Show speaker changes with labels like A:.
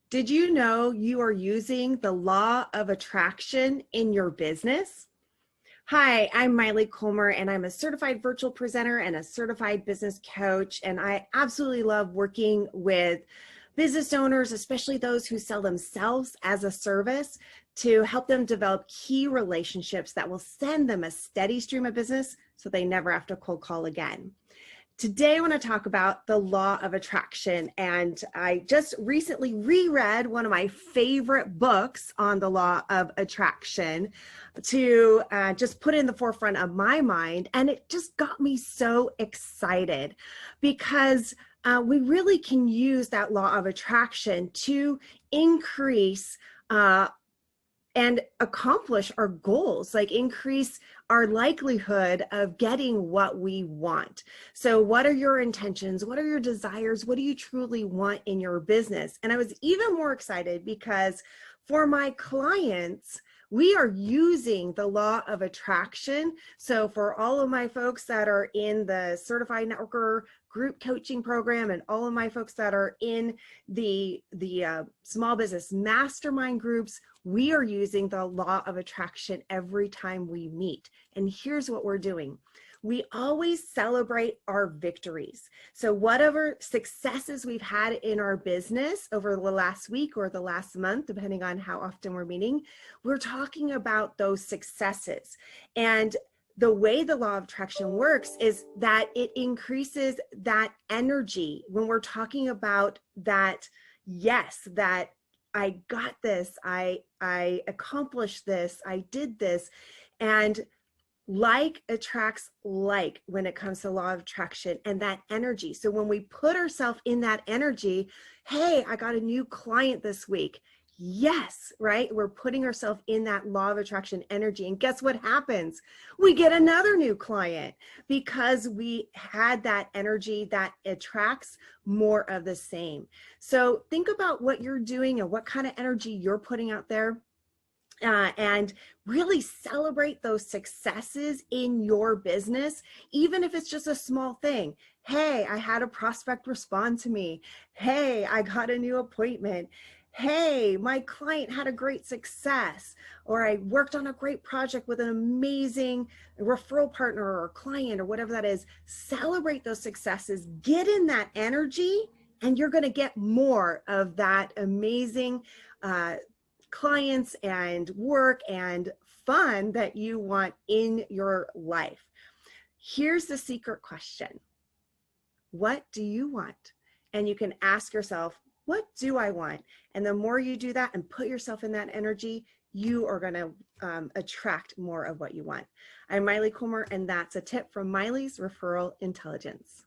A: Did you know you are using the law of attraction in your business? Hi, I'm Maile Collmer, and I'm a certified virtual presenter and a certified business coach. And I absolutely love working with business owners, especially those who sell themselves as a service, to help them develop key relationships that will send them a steady stream of business so they never have to cold call again. Today, I want to talk about the law of attraction. And I just recently reread one of my favorite books on the law of attraction to just put in the forefront of my mind. And it just got me so excited because we really can use that law of attraction to increase and accomplish our goals, like increase our likelihood of getting what we want. So what are your intentions? What are your desires? What do you truly want in your business? And I was even more excited because for my clients, we are using the law of attraction. So for all of my folks that are in the Certified Networker group coaching program and all of my folks that are in the small business mastermind groups, we are using the law of attraction every time we meet. And here's what we're doing. We always celebrate our victories. So whatever successes we've had in our business over the last week or the last month, depending on how often we're meeting, we're talking about those successes. And the way the law of attraction works is that it increases that energy when we're talking about that, yes, that I got this, I accomplished this, I did this. And like attracts like when it comes to law of attraction and that energy. So when we put ourselves in that energy, hey, I got a new client this week. Yes, right? We're putting ourselves in that law of attraction energy. And guess what happens? We get another new client because we had that energy that attracts more of the same. So think about what you're doing and what kind of energy you're putting out there. And really celebrate those successes in your business, even if it's just a small thing. Hey, I had a prospect respond to me. Hey, I got a new appointment. Hey, my client had a great success, or I worked on a great project with an amazing referral partner or client or whatever that is. Celebrate those successes, get in that energy, and you're going to get more of that amazing clients and work and fun that you want in your life. Here's the secret question. What do you want? And you can ask yourself, what do I want? And the more you do that and put yourself in that energy, you are going to attract more of what you want. I'm Maile Collmer, and that's a tip from Maile's Referral Intelligence.